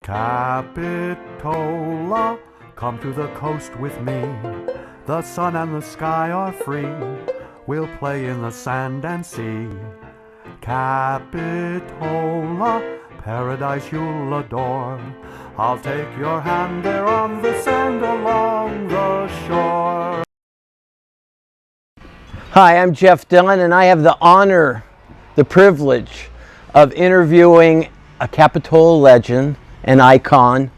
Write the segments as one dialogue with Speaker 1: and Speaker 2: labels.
Speaker 1: Capitola, come to the coast with me. The sun and the sky are free. We'll play in the sand and sea. Capitola, paradise you'll adore. I'll take your hand there on the sand along the shore.
Speaker 2: Hi, I'm Geoff Dunn, and I have the honor, the privilege of interviewing a Capitola legend, an icon,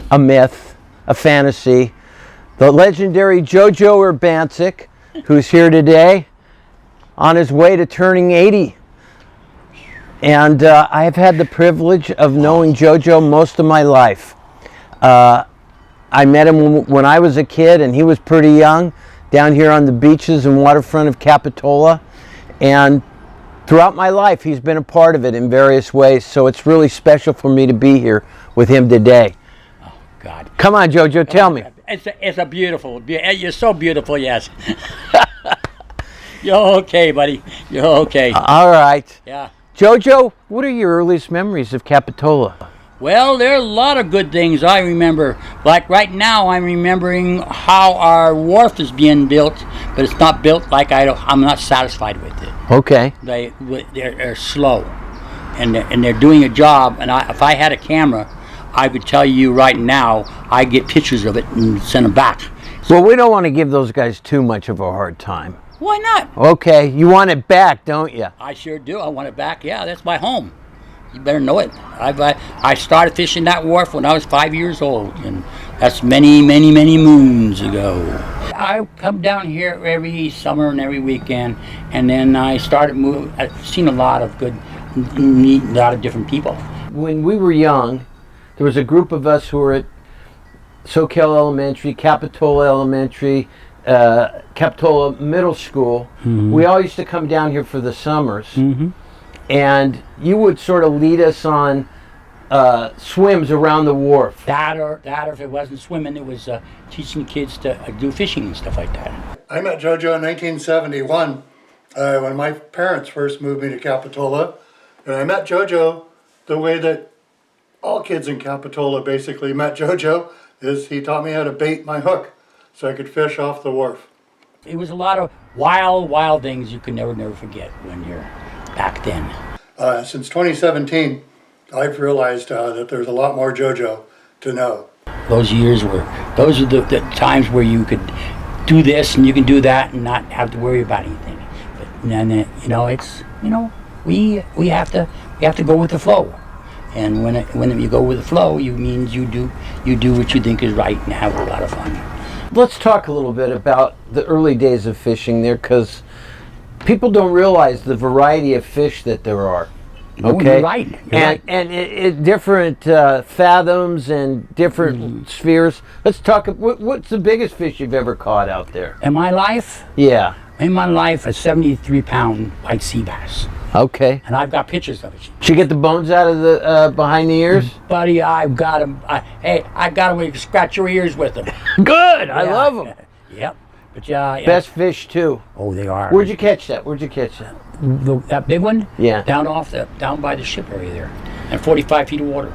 Speaker 2: a myth, a fantasy, the legendary JOJO Urbancik, who's here today on his way to turning 80. And I have had the privilege of knowing JOJO most of my life. I met him when I was a kid, and he was pretty young, down here on the beaches and waterfront of Capitola. And throughout my life, he's been a part of it in various ways, so it's really special for me to be here with him today.
Speaker 3: Oh, God.
Speaker 2: Come on, JoJo, tell me.
Speaker 3: It's a beautiful, you're so beautiful, yes. You're okay, buddy. You're okay.
Speaker 2: All right.
Speaker 3: Yeah.
Speaker 2: JoJo, what are your earliest memories of Capitola?
Speaker 3: Well, there are a lot of good things I remember. Like right now, I'm remembering how our wharf is being built, but it's not built like I'm not satisfied with it.
Speaker 2: Okay.
Speaker 3: They're slow, and they're doing a job. And if I had a camera, I would tell you right now, I'd get pictures of it and send them back.
Speaker 2: Well, we don't want to give those guys too much of a hard time.
Speaker 3: Why not?
Speaker 2: Okay, you want it back, don't you?
Speaker 3: I sure do. I want it back. Yeah, that's my home. You better know it. I started fishing that wharf when I was 5 years old, and that's many, many, many moons ago. I come down here every summer and every weekend, and then I started moving. I've seen a lot of meet a lot of different people.
Speaker 2: When we were young, there was a group of us who were at Soquel Elementary, Capitola Elementary, Capitola Middle School. Mm-hmm. We all used to come down here for the summers. Mm-hmm. And you would sort of lead us on swims around the wharf.
Speaker 3: That or if it wasn't swimming, it was teaching kids to do fishing and stuff like that.
Speaker 4: I met JoJo in 1971 when my parents first moved me to Capitola. And I met JoJo the way that all kids in Capitola basically met JoJo, is he taught me how to bait my hook so I could fish off the wharf.
Speaker 3: It was a lot of wild things you could never forget when you're back then.
Speaker 4: Since 2017, I've realized that there's a lot more JoJo to know.
Speaker 3: Those are the times where you could do this and you can do that and not have to worry about anything. But then we have to go with the flow. And when you go with the flow, it means you do what you think is right and have a lot of fun.
Speaker 2: Let's talk a little bit about the early days of fishing there, because people don't realize the variety of fish that there are. Okay,
Speaker 3: you're right.
Speaker 2: And different fathoms and different spheres. Let's talk. What's the biggest fish you've ever caught out there?
Speaker 3: In my life?
Speaker 2: Yeah.
Speaker 3: In my life, a 73-pound white sea bass.
Speaker 2: Okay.
Speaker 3: And I've got pictures of it.
Speaker 2: Did you get the bones out of the behind the ears?
Speaker 3: Buddy, I've got them. I got them. You can scratch your ears with them.
Speaker 2: Good. I love them.
Speaker 3: Yep. But yeah.
Speaker 2: Best fish too.
Speaker 3: Oh, they are.
Speaker 2: Where'd you catch that?
Speaker 3: That big one?
Speaker 2: Yeah.
Speaker 3: Down by the ship area there, and 45 feet of water.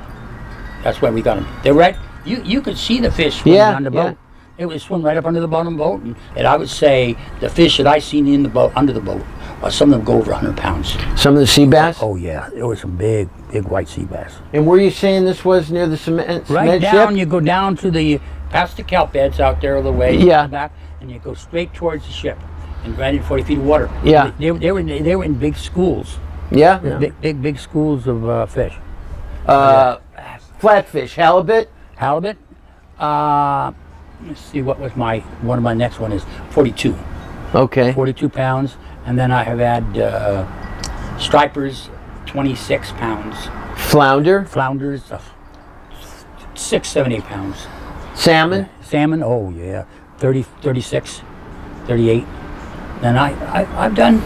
Speaker 3: That's where we got them. They're right. You could see the fish swimming on the boat. It would swim right up under the bottom of the boat, and I would say the fish that I seen in the boat, under the boat, some of them go over 100 pounds.
Speaker 2: Some of the sea bass?
Speaker 3: Oh yeah, there were some big white sea bass.
Speaker 2: And where are you saying this was, near the cement
Speaker 3: right down,
Speaker 2: ship?
Speaker 3: You go down to past the kelp beds out there all the way.
Speaker 2: Yeah.
Speaker 3: Back, and you go straight towards the ship, and right in 40 feet of water.
Speaker 2: Yeah.
Speaker 3: They were in big schools.
Speaker 2: Yeah.
Speaker 3: Big schools of fish.
Speaker 2: Flatfish, halibut.
Speaker 3: Let's see, what was one of my next one is 42.
Speaker 2: Okay.
Speaker 3: 42 pounds, and then I have had stripers, 26 pounds. Flounders, 6, 7, 8 pounds.
Speaker 2: Salmon?
Speaker 3: Salmon, oh yeah, 30, 36, 38. And I've done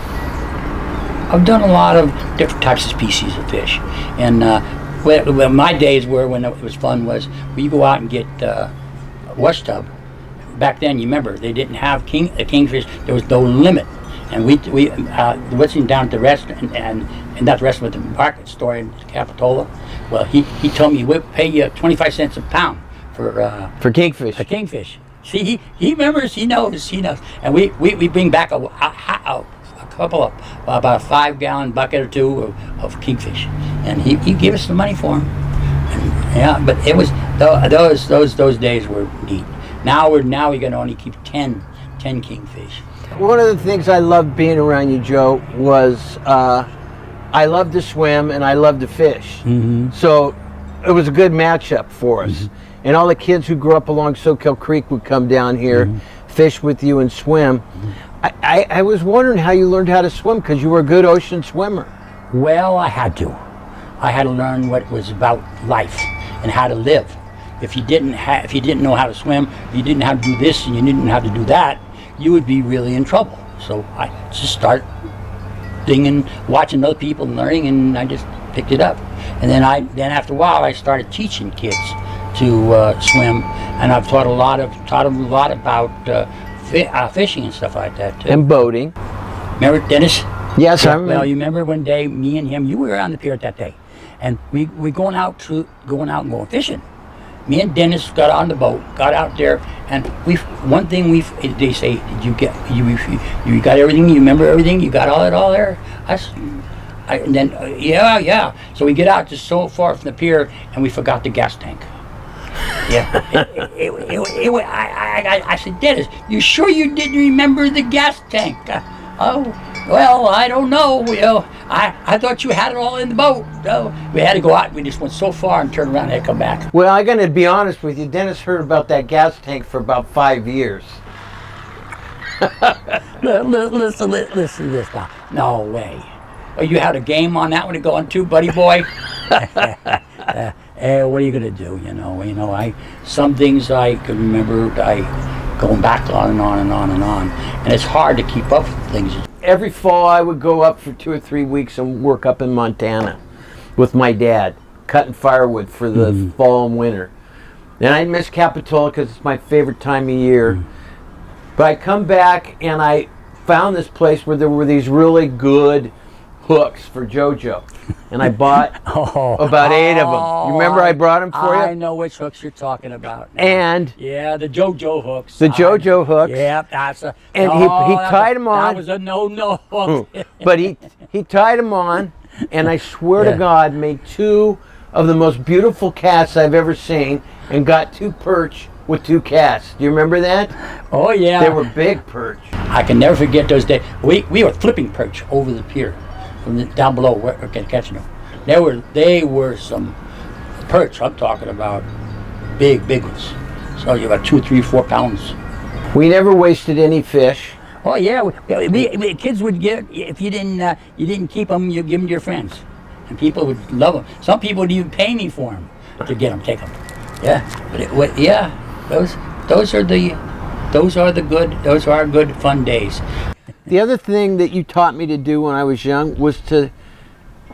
Speaker 3: a lot of different types of species of fish. And my days when it was fun was when you go out and get wash tub. Back then, you remember, they didn't have kingfish. There was no limit, and we listening down at the restaurant, and and that's the rest of the market store in Capitola. Well, he told me we'll pay you 25 cents a pound for
Speaker 2: kingfish.
Speaker 3: a kingfish. See, he remembers, he knows, and we bring back a couple of about a 5-gallon bucket or 2 of kingfish, and he gave us the money for them. And, yeah, but it was those days were neat. Now we can only keep 10 kingfish.
Speaker 2: One of the things I loved being around you, Joe, was I loved to swim and I loved to fish. So it was a good matchup for us. And all the kids who grew up along Soquel Creek would come down here, fish with you and swim. I was wondering how you learned how to swim, because you were a good ocean swimmer.
Speaker 3: Well, I had to. I had to learn what was about life and how to live. If you didn't know how to swim, you didn't know how to do this, and you didn't know how to do that, you would be really in trouble. So I just started watching other people and learning, and I just picked it up. And then after a while, I started teaching kids to swim, and I've taught them a lot about fishing and stuff like that too.
Speaker 2: And boating.
Speaker 3: Remember Dennis?
Speaker 2: Yes, I remember.
Speaker 3: Well, you remember one day, me and him, you were on the pier that day, and we going out and going fishing. Me and Dennis got on the boat, got out there, and they say, you got everything? You remember everything? You got all there? And then yeah. So we get out just so far from the pier, and we forgot the gas tank. Yeah. I said, Dennis, you sure you didn't remember the gas tank? Oh, well, I don't know. I thought you had it all in the boat. We had to go out. We just went so far and turned around and had to come back.
Speaker 2: Well, I'm going to be honest with you. Dennis heard about that gas tank for about 5 years.
Speaker 3: Listen to this now. No way. Oh, you had a game on that one to go on too, buddy boy? What are you going to do? Some things I can remember, going back on and on and on and on. And it's hard to keep up with things.
Speaker 2: Every fall I would go up for 2 or 3 weeks and work up in Montana with my dad, cutting firewood for the fall and winter. And I miss Capitola because it's my favorite time of year. But I come back and I found this place where there were these really good hooks for JoJo. And I bought about 8 of them. You remember I brought them for you?
Speaker 3: I know which hooks you're talking about now.
Speaker 2: And
Speaker 3: yeah, the JoJo hooks.
Speaker 2: The JoJo hooks.
Speaker 3: Yeah, that's a.
Speaker 2: And he tied them on.
Speaker 3: That was a no hook.
Speaker 2: But he tied them on, and I swear to God, made 2 of the most beautiful casts I've ever seen, and got 2 perch with 2 casts. Do you remember that?
Speaker 3: Oh yeah.
Speaker 2: They were big perch.
Speaker 3: I can never forget those days. We were flipping perch over the pier. From down below, catching them. They were some perch. I'm talking about big ones. So you got 2, 3, 4 pounds.
Speaker 2: We never wasted any fish.
Speaker 3: Oh yeah, kids would get, if you didn't keep them, you give them to your friends, and people would love them. Some people would even pay me for them to get them, take them. Yeah, but those are good fun days.
Speaker 2: The other thing that you taught me to do when I was young was to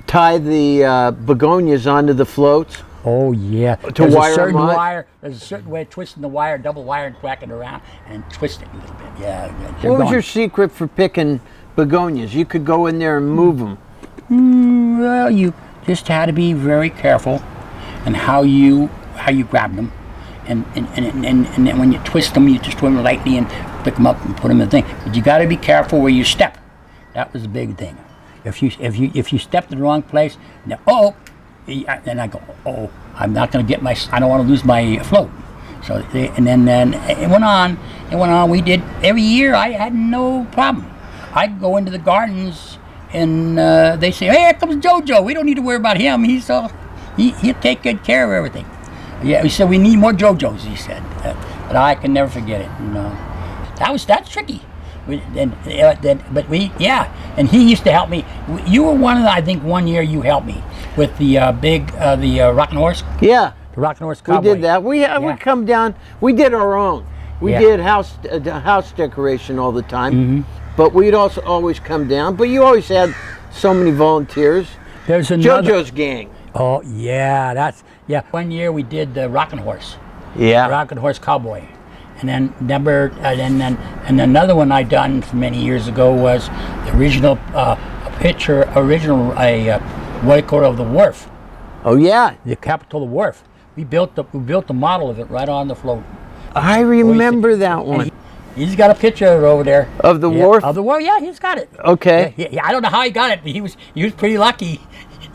Speaker 2: tie the begonias onto the floats.
Speaker 3: Oh yeah.
Speaker 2: There's
Speaker 3: a certain way of twisting the wire, double wire, and whacking it around and twist it a little bit. Yeah.
Speaker 2: What was your secret for picking begonias? You could go in there and move them.
Speaker 3: Well, you just had to be very careful and how you grab them. And then when you twist them, you just twist them lightly and pick them up and put them in the thing. But you got to be careful where you step. That was the big thing. If you step in the wrong place, then I go, I'm not going to get I don't want to lose my float. So then it went on. We did every year. I had no problem. I'd go into the gardens and they say, hey, here comes JoJo. We don't need to worry about him. He'll take good care of everything. Yeah, he said we need more JoJos. He said, but I can never forget it. That's tricky. And he used to help me. You were one of the, I think one year you helped me with the rocking horse.
Speaker 2: Yeah,
Speaker 3: the rocking horse cowboy.
Speaker 2: We did that. We would come down. We did our own. We did house decoration all the time, but we'd also always come down. But you always had so many volunteers.
Speaker 3: There's another
Speaker 2: JoJo's gang.
Speaker 3: Oh yeah, One year we did the rocking horse.
Speaker 2: Yeah.
Speaker 3: The rocking horse cowboy. And then and another one I done many years ago was the original picture original what I call of the wharf,
Speaker 2: Oh yeah,
Speaker 3: the Capitola wharf. We built the model of it right on the float.
Speaker 2: I remember that one.
Speaker 3: He's got a picture of it over there.
Speaker 2: Of the wharf?
Speaker 3: Of the wharf, yeah, he's got it.
Speaker 2: Okay.
Speaker 3: Yeah, I don't know how he got it, but he was pretty lucky.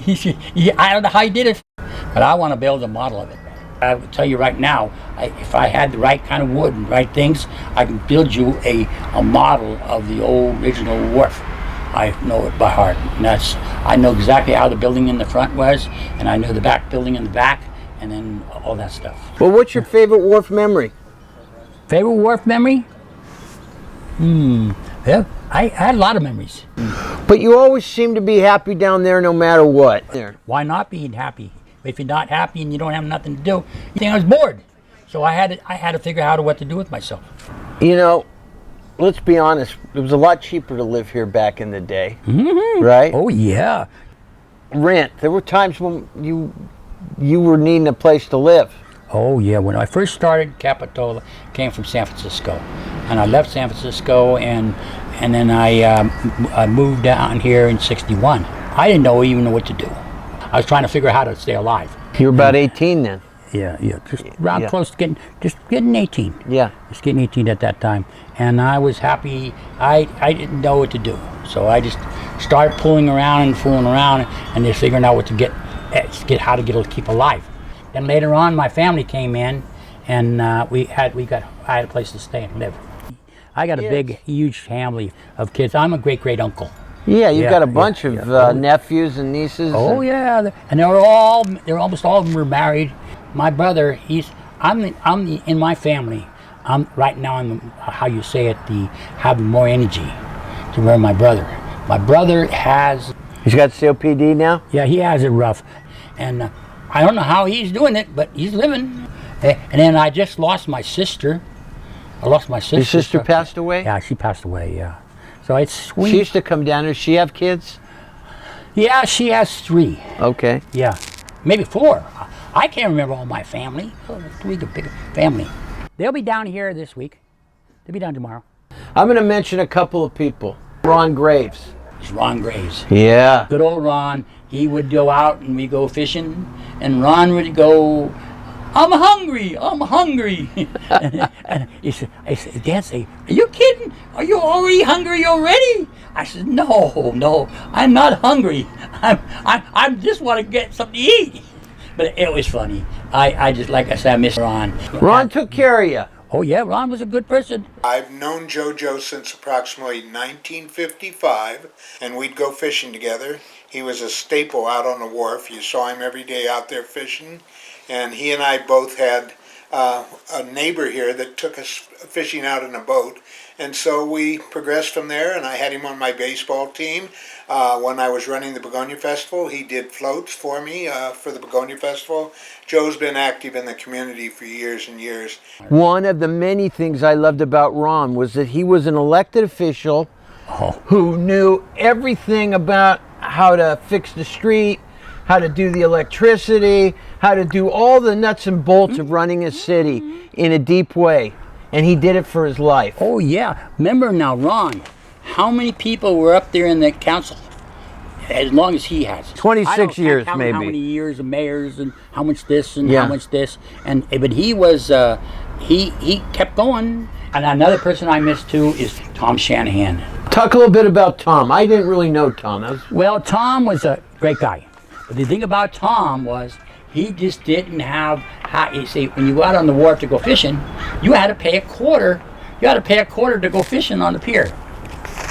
Speaker 3: I don't know how he did it, but I want to build a model of it. I will tell you right now, if I had the right kind of wood and right things, I can build you a model of the old original wharf. I know it by heart. And I know exactly how the building in the front was, and I know the back building in the back, and then all that stuff.
Speaker 2: Well, what's your favorite wharf memory?
Speaker 3: Favorite wharf memory? Yeah, I had a lot of memories.
Speaker 2: But you always seem to be happy down there no matter what. There.
Speaker 3: Why not being happy? If you're not happy and you don't have nothing to do, you think I was bored. So I had to figure out what to do with myself.
Speaker 2: You know, let's be honest, it was a lot cheaper to live here back in the day, right?
Speaker 3: Oh yeah.
Speaker 2: Rent. There were times when you were needing a place to live.
Speaker 3: Oh yeah, when I first started, Capitola came from San Francisco, and I left San Francisco, and then I moved down here in '61. I didn't even know what to do. I was trying to figure out how to stay alive.
Speaker 2: You were about 18 then.
Speaker 3: Yeah, just around close to getting 18.
Speaker 2: Yeah.
Speaker 3: Just getting 18 at that time, and I was happy. I didn't know what to do, so I just started pulling around and fooling around, and just figuring out what to how to keep alive. Then later on, my family came in, and I had a place to stay and live. I got a big, huge family of kids. I'm a great uncle.
Speaker 2: Yeah, you've got a bunch of nephews and nieces.
Speaker 3: Oh yeah, and they're almost all of them were married. My brother, in my family. Right now I'm how you say it, having more energy to where my brother. My brother has.
Speaker 2: He's got COPD now.
Speaker 3: Yeah, he has it rough, and I don't know how he's doing it, but he's living. And then I just lost my sister. Your sister
Speaker 2: passed away?
Speaker 3: Yeah, she passed away, yeah. So it's sweet.
Speaker 2: She used to come down. Does she have kids?
Speaker 3: Yeah, she has 3.
Speaker 2: Okay.
Speaker 3: Yeah, maybe 4. I can't remember all my family. We got a big family. They'll be down here this week. They'll be down tomorrow.
Speaker 2: I'm going to mention a couple of people. Ron Graves.
Speaker 3: It's Ron Graves.
Speaker 2: Yeah.
Speaker 3: Good old Ron. He would go out and we go fishing, and Ron would go, I'm hungry. and he said, Dad say, are you kidding? Are you already hungry already? I said, no, I'm not hungry. I just want to get something to eat. But it was funny. I just, like I said, I miss Ron.
Speaker 2: Ron took care of you.
Speaker 3: Oh yeah, Ron was a good person.
Speaker 5: I've known JoJo since approximately 1955, and we'd go fishing together. He was a staple out on the wharf. You saw him every day out there fishing. And he and I both had a neighbor here that took us fishing out in a boat. And so we progressed from there, and I had him on my baseball team. When I was running the Begonia Festival, he did floats for me for the Begonia Festival. Joe's been active in the community for years and years.
Speaker 2: One of the many things I loved about Ron was that he was an elected official who knew everything about how to fix the street, how to do the electricity, how to do all the nuts and bolts of running a city in a deep way. And he did it for his life.
Speaker 3: Oh yeah, remember now, Ron, how many people were up there in the council? As long as he has.
Speaker 2: 26 years,
Speaker 3: count
Speaker 2: maybe.
Speaker 3: How many years of mayors and how much this and how much this, but he was he kept going. And another person I miss too is Tom Shanahan.
Speaker 2: Talk a little bit about Tom. I didn't really know Tom.
Speaker 3: Well, Tom was a great guy, but the thing about Tom was he just didn't have. You see, when you go out on the wharf to go fishing, you had to pay a quarter. You had to pay a quarter to go fishing on the pier.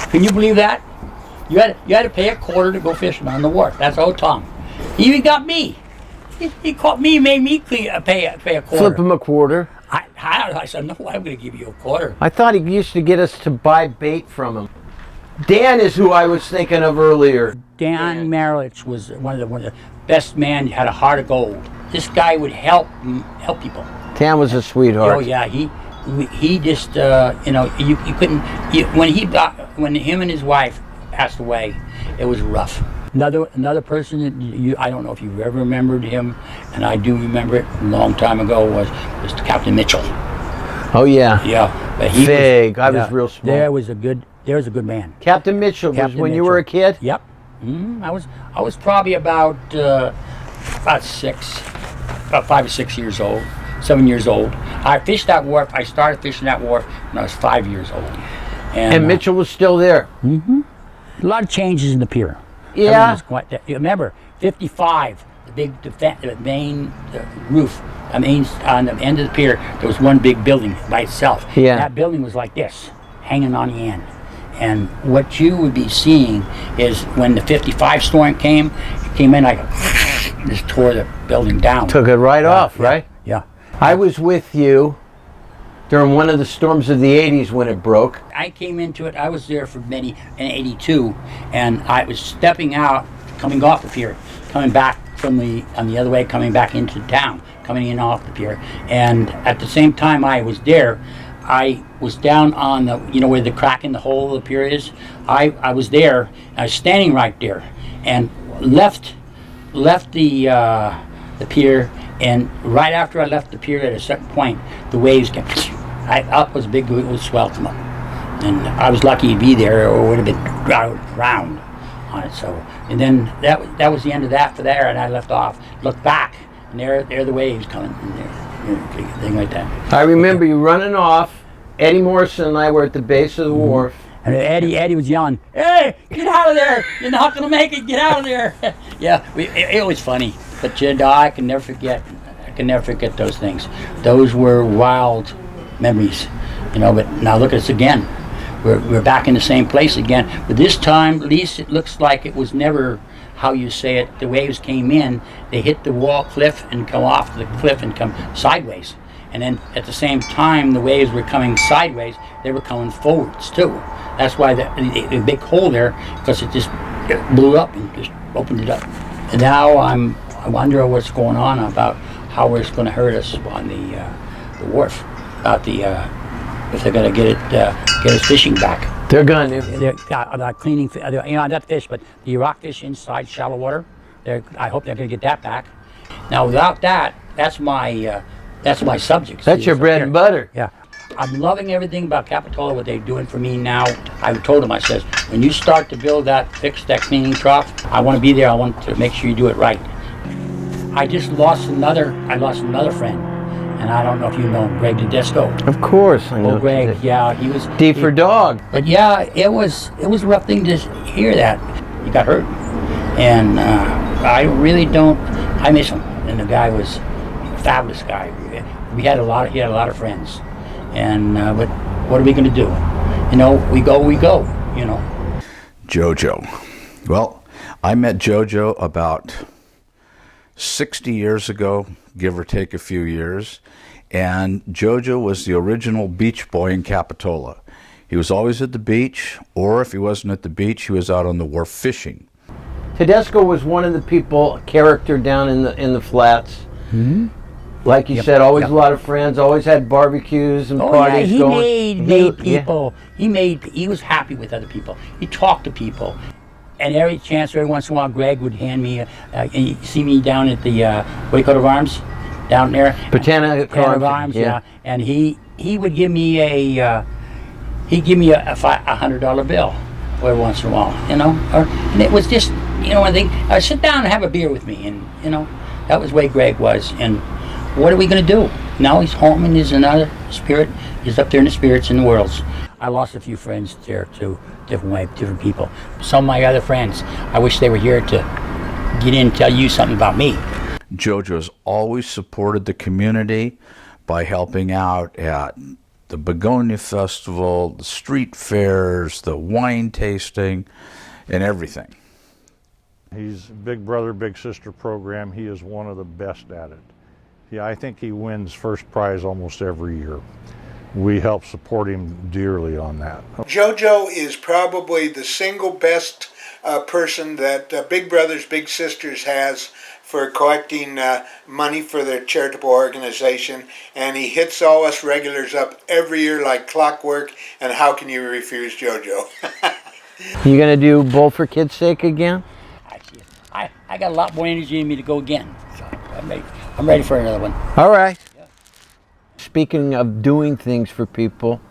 Speaker 3: Can you believe that? You had to pay a quarter to go fishing on the wharf. That's old Tom. He even got me. He caught me, made me pay a quarter.
Speaker 2: Flip him a quarter.
Speaker 3: I said, no, I'm going to give you a quarter.
Speaker 2: I thought he used to get us to buy bait from him. Dan is who I was thinking of earlier.
Speaker 3: Dan Marilich was one of the best men. Had a heart of gold. This guy would help people.
Speaker 2: Dan was a sweetheart.
Speaker 3: Oh yeah, he just you couldn't when him and his wife passed away, it was rough. Another person that I don't know if you ever remembered him, and I do remember it a long time ago, was Captain Mitchell.
Speaker 2: Oh yeah.
Speaker 3: Yeah, but he
Speaker 2: big. I was real small.
Speaker 3: There was a good man.
Speaker 2: Captain Mitchell was when you were a kid?
Speaker 3: Yep. I was probably about 5 or 6 years old, 7 years old. I fished that wharf. I started fishing that wharf when I was 5 years old.
Speaker 2: And Mitchell was still there.
Speaker 3: A lot of changes in the pier.
Speaker 2: Yeah.
Speaker 3: Remember, 55, the main roof, on the end of the pier, there was one big building by itself.
Speaker 2: Yeah.
Speaker 3: That building was like this, hanging on the end. And what you would be seeing is when the 55 storm came, it came in like, just tore the building down.
Speaker 2: Took it right off, right?
Speaker 3: Yeah.
Speaker 2: I was with you during one of the storms of the 80s when it broke.
Speaker 3: I came into it, I was there for many, in 82, and I was stepping out, coming off the pier, coming back on the other way, coming back into town, coming in off the pier. And at the same time I was there, I was down on the, where the crack in the hole of the pier is. I was there, I was standing right there, and left the pier, and right after I left the pier at a certain point, the waves came, up was big, it was swell come up. And I was lucky to be there, or it would have been drowned on it. So, and then that was the end of that for there, and I left off, looked back, and there the waves coming, and there, thing like that.
Speaker 2: I remember you running off. Eddie Morrison and I were at the base of the wharf.
Speaker 3: And Eddie was yelling, "Hey, get out of there! You're not gonna make it! Get out of there!" Yeah, it was funny, but I can never forget. I can never forget those things. Those were wild memories, But now look at us again. We're back in the same place again. But this time, at least it looks like it was never how you say it. The waves came in, they hit the wall cliff and come off the cliff and come sideways. And then at the same time, the waves were coming sideways. They were coming forwards too. That's why the big hole there, because it blew up and just opened it up. And now I wonder what's going on about how it's going to hurt us on the wharf. About if they're going to get us fishing back.
Speaker 2: They're going to.
Speaker 3: They're cleaning, not fish, but the rockfish inside shallow water. I hope they're going to get that back. Now, without that, that's my subject.
Speaker 2: That's your bread and butter.
Speaker 3: Yeah. I'm loving everything about Capitola, what they're doing for me now. I told them, I says, when you start to fix that cleaning trough, I want to be there. I want to make sure you do it right. I lost another friend. And I don't know if you know him, Greg Tedesco.
Speaker 2: Of course, I know.
Speaker 3: Oh, Greg, yeah, he was
Speaker 2: D for dog.
Speaker 3: But yeah, it was a rough thing to hear that he got hurt, and I really don't. I miss him, and the guy was a fabulous guy. He had a lot of friends, and but what are we going to do? We go.
Speaker 6: JoJo. Well, I met JoJo about 60 years ago, give or take a few years, and JoJo was the original beach boy in Capitola. He was always at the beach, or if he wasn't at the beach, he was out on the wharf fishing.
Speaker 2: Tedesco was one of the character down in the flats. Mm-hmm. Like you said, always a lot of friends, always had barbecues and parties
Speaker 3: he
Speaker 2: going.
Speaker 3: made people. Yeah. He was happy with other people. He talked to people. And every once in a while, Greg would hand me, you see me down at the, Coat of Arms, down there.
Speaker 2: Botanic
Speaker 3: Arms, yeah. And he would give me a $100 bill every once in a while, and it was just, I sit down and have a beer with me, and, that was the way Greg was. And what are we going to do? Now he's home and he's another spirit. He's up there in the spirits in the worlds. I lost a few friends there too, different people. Some of my other friends, I wish they were here to get in and tell you something about me.
Speaker 6: JoJo's always supported the community by helping out at the Begonia Festival, the street fairs, the wine tasting, and everything.
Speaker 7: He's Big Brother, Big Sister program. He is one of the best at it. Yeah, I think he wins first prize almost every year. We help support him dearly on that.
Speaker 5: JoJo is probably the single best person that Big Brothers Big Sisters has for collecting money for their charitable organization, and he hits all us regulars up every year like clockwork, and how can you refuse JoJo?
Speaker 2: You gonna do Bowl for Kids' Sake again?
Speaker 3: I got a lot more energy in me to go again, so I'm ready for another one.
Speaker 2: All right. Speaking of doing things for people,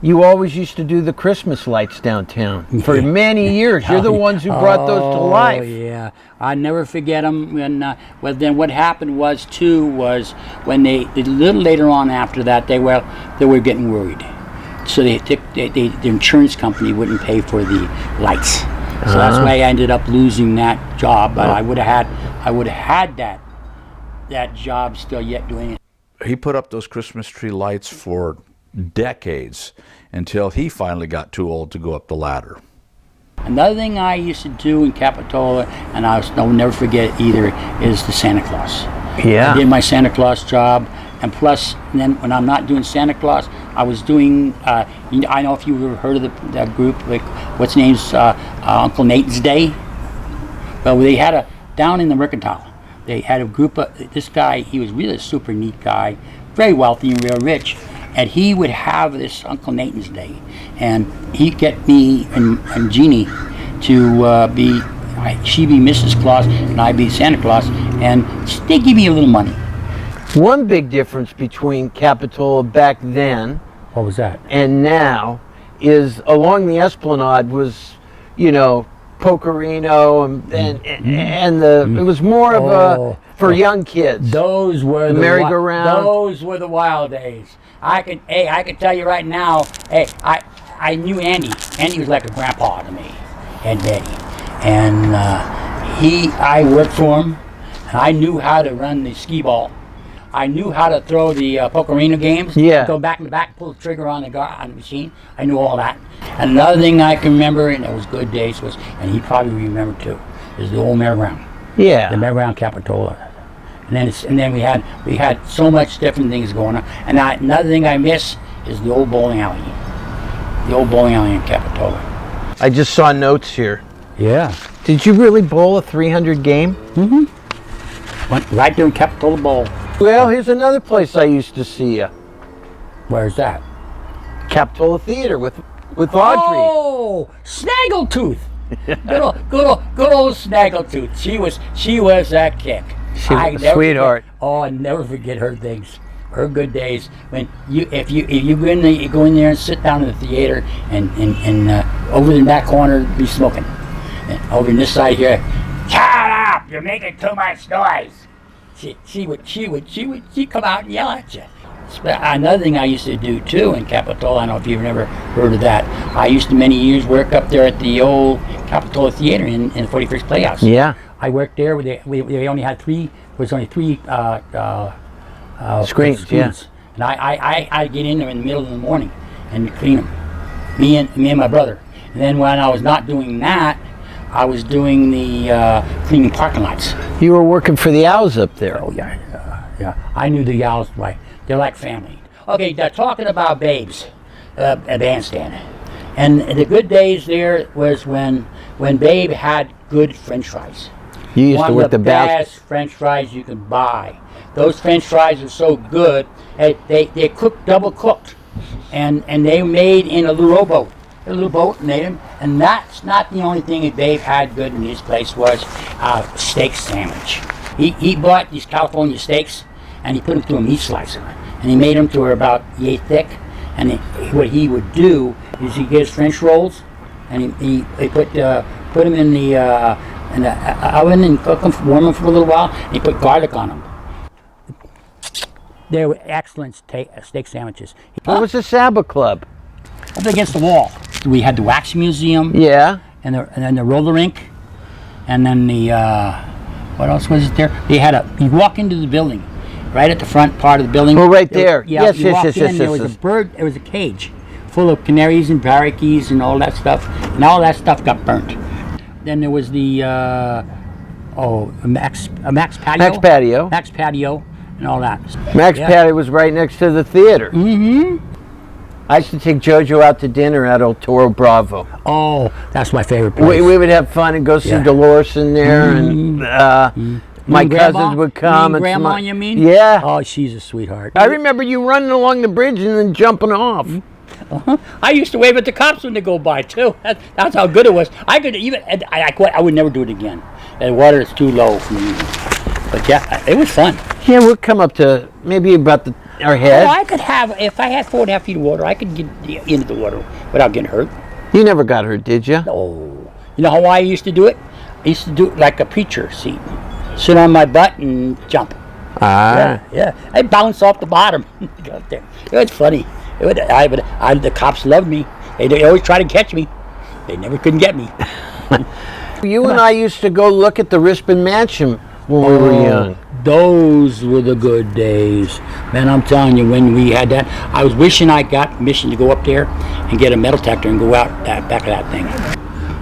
Speaker 2: You always used to do the Christmas lights downtown for many years. You're the ones who brought those to life.
Speaker 3: Oh, yeah. I never forget them. Well, then what happened was when they a little later on after that, they were getting worried. So the insurance company wouldn't pay for the lights. So that's why I ended up losing that job. But I would have had that job still yet doing it.
Speaker 6: He put up those Christmas tree lights for decades until he finally got too old to go up the ladder.
Speaker 3: Another thing I used to do in Capitola, and I'll never forget either, is the Santa Claus.
Speaker 2: Yeah.
Speaker 3: I did my Santa Claus job, and plus, then when I'm not doing Santa Claus, I was doing, I don't know if you've ever heard of that group, like, what's name's Uncle Nathan's Day? Well, they had down in the Mercantile, they had a group of, this guy, he was really a super neat guy, very wealthy and real rich, and he would have this Uncle Nathan's Day, and he'd get me and Jeannie to she'd be Mrs. Claus and I'd be Santa Claus, and they give me a little money.
Speaker 2: One big difference between Capitola back then
Speaker 3: What was that?
Speaker 2: and now is along the Esplanade was, Pokerino and it was more of a for young kids.
Speaker 3: Those were the
Speaker 2: merry-go-round.
Speaker 3: Those were the wild days. I could tell you right now. Hey, I knew Andy. Andy was like a grandpa to me, and Betty, and I worked for him, and I knew how to run the skee ball. I knew how to throw the Pokerino games.
Speaker 2: Yeah.
Speaker 3: Go back in the back, pull the trigger on the machine. I knew all that. And another thing I can remember, and it was good days, was, and he probably remember too, is the old merry-go-round.
Speaker 2: Yeah.
Speaker 3: The merry-go-round Capitola. And then we had so much different things going on. And another thing I miss is the old bowling alley. The old bowling alley in Capitola.
Speaker 2: I just saw notes here.
Speaker 3: Yeah.
Speaker 2: Did you really bowl a 300 game?
Speaker 3: Mm-hmm. Went right there in Capitola Bowl.
Speaker 2: Well, here's another place I used to see you.
Speaker 3: Where's that?
Speaker 2: Capitola Theater with Audrey.
Speaker 3: Oh, Snaggletooth. good old Snaggletooth. She was that kick.
Speaker 2: She was a sweetheart.
Speaker 3: I never forget her things, her good days. When if you go in there and sit down in the theater and over in that corner be smoking, and over in this side here, shut up! You're making too much noise. She'd come out and yell at you. Another thing I used to do too in Capitola, I don't know if you've ever heard of that. I used to many years work up there at the old Capitola Theater in the 41st Playhouse.
Speaker 2: Yeah.
Speaker 3: I worked there. We only had three
Speaker 2: Screens. Yeah.
Speaker 3: And I'd get in there in the middle of the morning and clean them. Me and my brother. And then when I was not doing that, I was doing the cleaning parking lots.
Speaker 2: You were working for the Owls up there.
Speaker 3: Oh yeah. I knew the Owls right. They're like family. Okay, they're talking about Babes, a bandstand, and the good days there was when Babe had good French fries.
Speaker 2: You used to work the
Speaker 3: best French fries you could buy. Those French fries are so good. They cooked double cooked, and they made in a little rowboat. A little boat made them, and that's not the only thing that Babe had good in his place was steak sandwich. He bought these California steaks, and he put them through a meat slicer, and he made them to about yay thick. And what he would do is he gets French rolls, and he put them in the oven and cook them, warm them for a little while. And he put garlic on them. They were excellent steak sandwiches.
Speaker 2: What was the Sabbath Club?
Speaker 3: Up against the wall. We had the wax museum.
Speaker 2: Yeah.
Speaker 3: And then the roller rink, and then the what else was it there? They had you walk into the building, right at the front part of the building.
Speaker 2: Oh, right there. Yes.
Speaker 3: There was a bird. There was a cage full of canaries and parakeets and all that stuff, and all that stuff got burnt. Then there was the Max Patio. Max Patio and all that.
Speaker 2: Max Patio was right next to the theater.
Speaker 3: Mm-hmm.
Speaker 2: I used to take JoJo out to dinner at El Toro Bravo.
Speaker 3: Oh, that's my favorite place.
Speaker 2: We would have fun and go see Dolores in there, and my cousins would come.
Speaker 3: And Grandma, you mean?
Speaker 2: Yeah.
Speaker 3: Oh, she's a sweetheart.
Speaker 2: I remember you running along the bridge and then jumping off.
Speaker 3: Uh-huh. I used to wave at the cops when they go by too. That's how good it was. I would never do it again. The water is too low for me. But yeah, it was fun.
Speaker 2: Yeah, we'll come up to maybe about our head.
Speaker 3: Well, I could have, if I had 4.5 feet of water, I could get into the water without getting hurt.
Speaker 2: You never got hurt, did you?
Speaker 3: No. You know how I used to do it? I used to do it like a preacher seat. Sit on my butt and jump.
Speaker 2: Ah.
Speaker 3: Yeah. I bounced off the bottom. Got there. It was funny. The cops loved me. They always try to catch me. They never couldn't get me.
Speaker 2: You and I used to go look at the Rispin Mansion when we were young.
Speaker 3: Those were the good days. Man, I'm telling you, when we had that, I was wishing I got permission to go up there and get a metal detector and go out that back of that thing.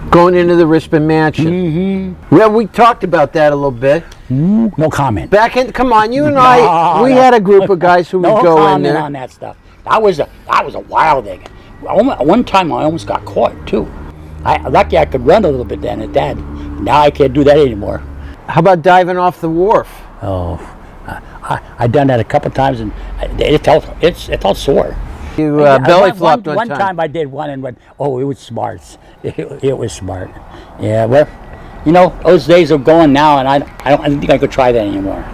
Speaker 2: Going into the Rispin Mansion.
Speaker 3: Mm-hmm.
Speaker 2: Well, we talked about that a little bit.
Speaker 3: No comment.
Speaker 2: Come on, you and I, we had a group of guys who would go in there.
Speaker 3: No comment on that stuff. That was a wild thing. One time I almost got caught too. Lucky I could run a little bit then at that. Now I can't do that anymore.
Speaker 2: How about diving off the wharf?
Speaker 3: Oh, I done that a couple times and it felt sore.
Speaker 2: You belly flopped
Speaker 3: one time. I did one and went, oh, it was smart. It was smart. Yeah, well, you know, those days are gone now, and I don't think I could try that anymore.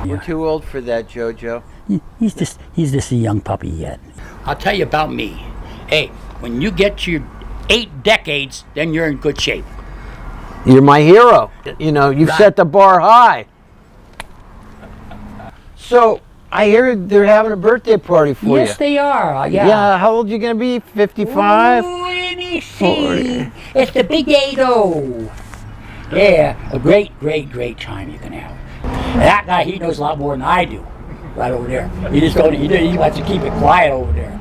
Speaker 2: We're too old for that, JoJo.
Speaker 3: He's just a young puppy yet. I'll tell you about me. Hey, when you get to your 8 decades, then you're in good shape.
Speaker 2: You're my hero. You know, you've set the bar high. So, I hear they're having a birthday party for you.
Speaker 3: Yes, they are. Yeah.
Speaker 2: Yeah, how old are you going to be? 55?
Speaker 3: Ooh, let me see. It's the big 80. Yeah, a great time you can have. And that guy, he knows a lot more than I do. Right over there. He just don't. He wants to keep it quiet over there.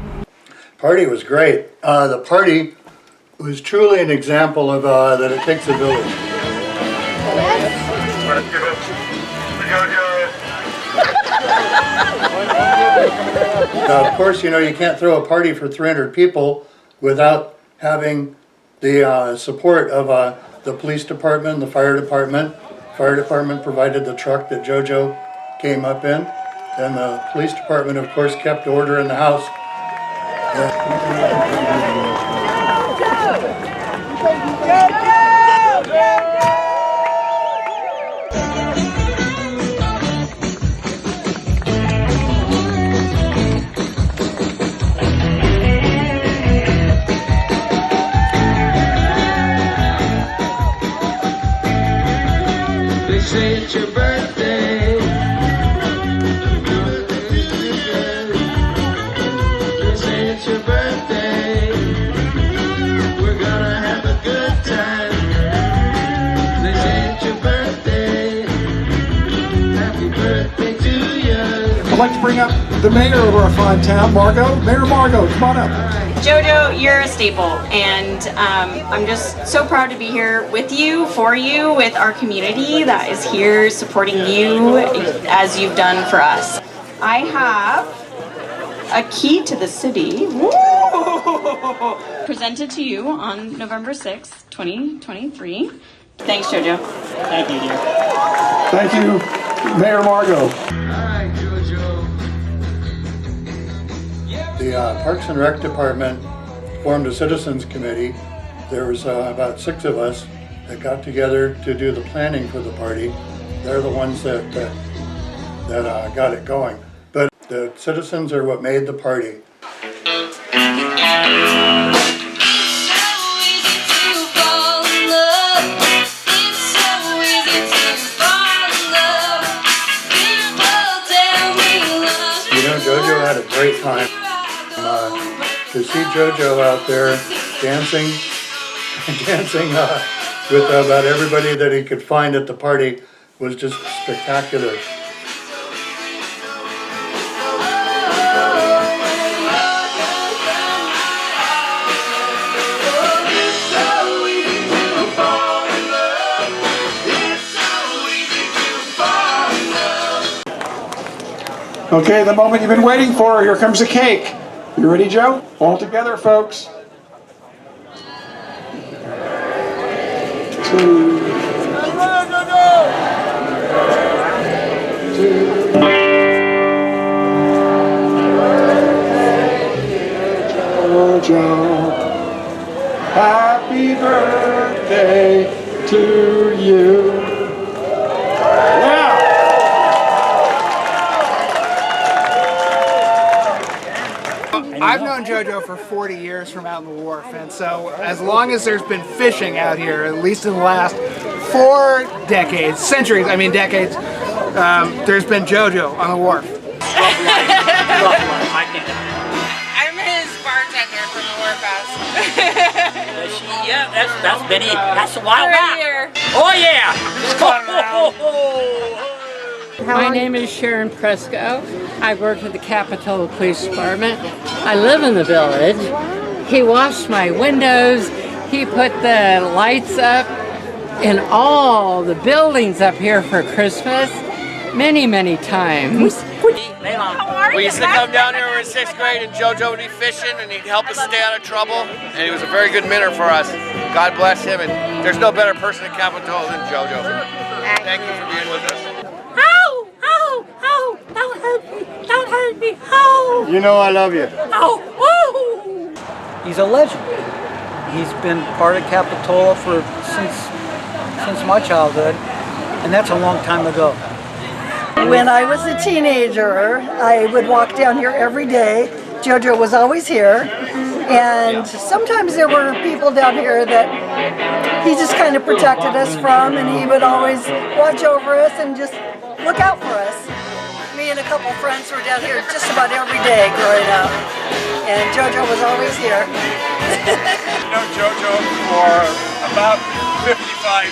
Speaker 4: Party was great. The party was truly an example of that it takes a village. Of course, you know, you can't throw a party for 300 people without having the support of the police department, the fire department. Fire department provided the truck that JoJo came up in, and the police department, of course, kept order in the house.
Speaker 8: They say it's your birthday. They say it's your birthday. We're gonna have a good time. They say it's your birthday. Happy birthday to you.
Speaker 9: I'd like to bring up the mayor of our fine town, Margot. Mayor Margot, come on up.
Speaker 10: JoJo, you're a staple, and I'm just so proud to be here with you, for you, with our community that is here supporting you as you've done for us. I have a key to the city presented to you on November 6th, 2023. Thanks, JoJo.
Speaker 3: Thank you, dear.
Speaker 9: Thank you, Mayor Margot.
Speaker 4: The Parks and Rec Department formed a citizens committee. There was about 6 of us that got together to do the planning for the party. They're the ones that got it going. But the citizens are what made the party. You know, JoJo had a great time. To see JoJo out there dancing with about everybody that he could find at the party was just spectacular.
Speaker 9: Okay, the moment you've been waiting for. Here comes the cake. You ready, Joe? All together, folks. 2. 2. JoJo, happy birthday to you. Yeah.
Speaker 11: JoJo for 40 years from out in the wharf, and so as long as there's been fishing out here, at least in the last 4 decades, centuries, I mean decades, there's been JoJo on the wharf.
Speaker 12: I'm his bartender from the wharf house.
Speaker 3: Yeah, that's Benny. That's a while back.
Speaker 12: Here.
Speaker 3: Oh yeah.
Speaker 13: My name is Sharon Presco. I work at the Capitola Police Department. I live in the village. He washed my windows. He put the lights up in all the buildings up here for Christmas many, many times.
Speaker 14: We used to come down here when we were in 6th grade and JoJo would be fishing and he'd help us stay out of trouble. And he was a very good minnow for us. God bless him, and there's no better person in Capitola than JoJo. Thank you for being with us.
Speaker 13: Ow! Ow! Ow! Don't hurt me! Don't hurt me! Ow!
Speaker 4: You know I love you.
Speaker 13: Ow! Woo!
Speaker 15: He's a legend. He's been part of Capitola since my childhood, and that's a long time ago.
Speaker 16: When I was a teenager, I would walk down here every day. JoJo was always here, and sometimes there were people down here that he just kind of protected us from, and he would always watch over us and just look out for us. Me and a couple friends were down here just about every day growing up, and JoJo was always here.
Speaker 17: I've known JoJo for about 55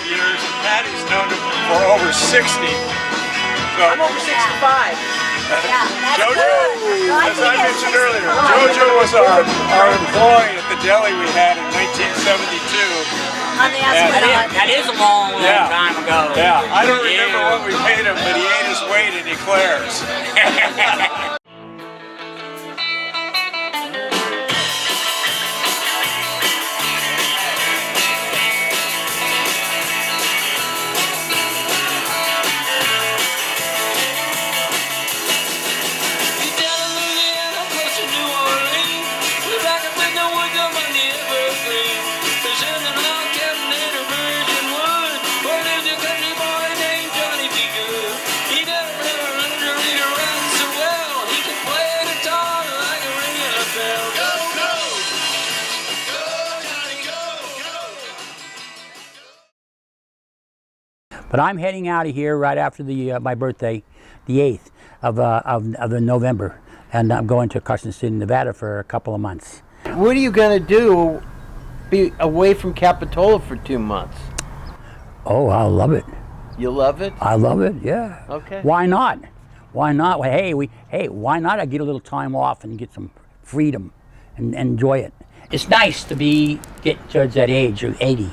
Speaker 17: years, and Patty's known him for over 60. So,
Speaker 14: I'm over 65.
Speaker 17: JoJo, as I mentioned earlier, JoJo was our employee at the deli we had in 1972.
Speaker 3: That is a long time ago.
Speaker 17: Yeah, I don't remember what we paid him, but he ate his weight in eclairs.
Speaker 3: But I'm heading out of here right after my birthday, the 8th of November, and I'm going to Carson City, Nevada for a couple of months.
Speaker 2: What are you going to do? Be away from Capitola for 2 months?
Speaker 3: Oh, I love it.
Speaker 2: You love it?
Speaker 3: I love it. Yeah.
Speaker 2: Okay.
Speaker 3: Why not? Why not? Well, hey, why not? I get a little time off and get some freedom and enjoy it. It's nice to get towards that age of 80,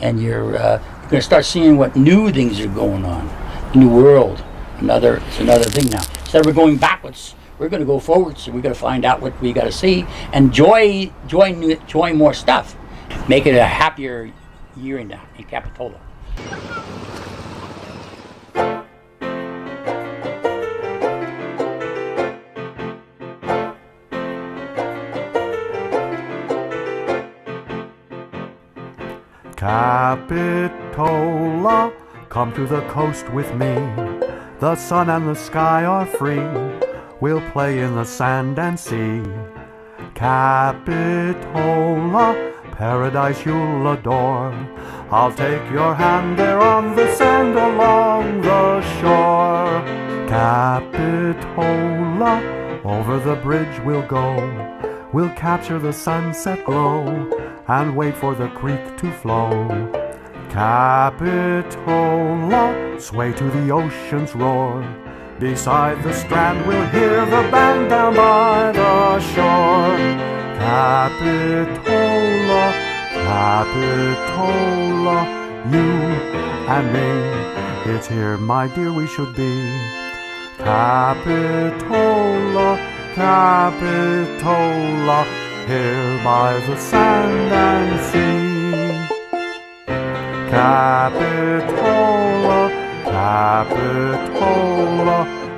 Speaker 3: and you're going to start seeing what new things are going on. The new world. It's another thing now. Instead of we're going backwards, we're going to go forwards. So we got to find out what we got to see, and enjoy more stuff. Make it a happier year in Capitola.
Speaker 1: Capitola, come to the coast with me. The sun and the sky are free. We'll play in the sand and sea. Capitola, paradise you'll adore. I'll take your hand there on the sand along the shore. Capitola, over the bridge we'll go. We'll capture the sunset glow and wait for the creek to flow. Capitola, sway to the ocean's roar. Beside the strand we'll hear the band down by the shore. Capitola, Capitola, you and me, it's here, my dear, we should be. Capitola, Capitola, here by the sand and sea. Capitola, Capitola,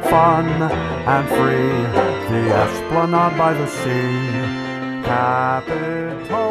Speaker 1: fun and free, the esplanade by the sea. Capitola.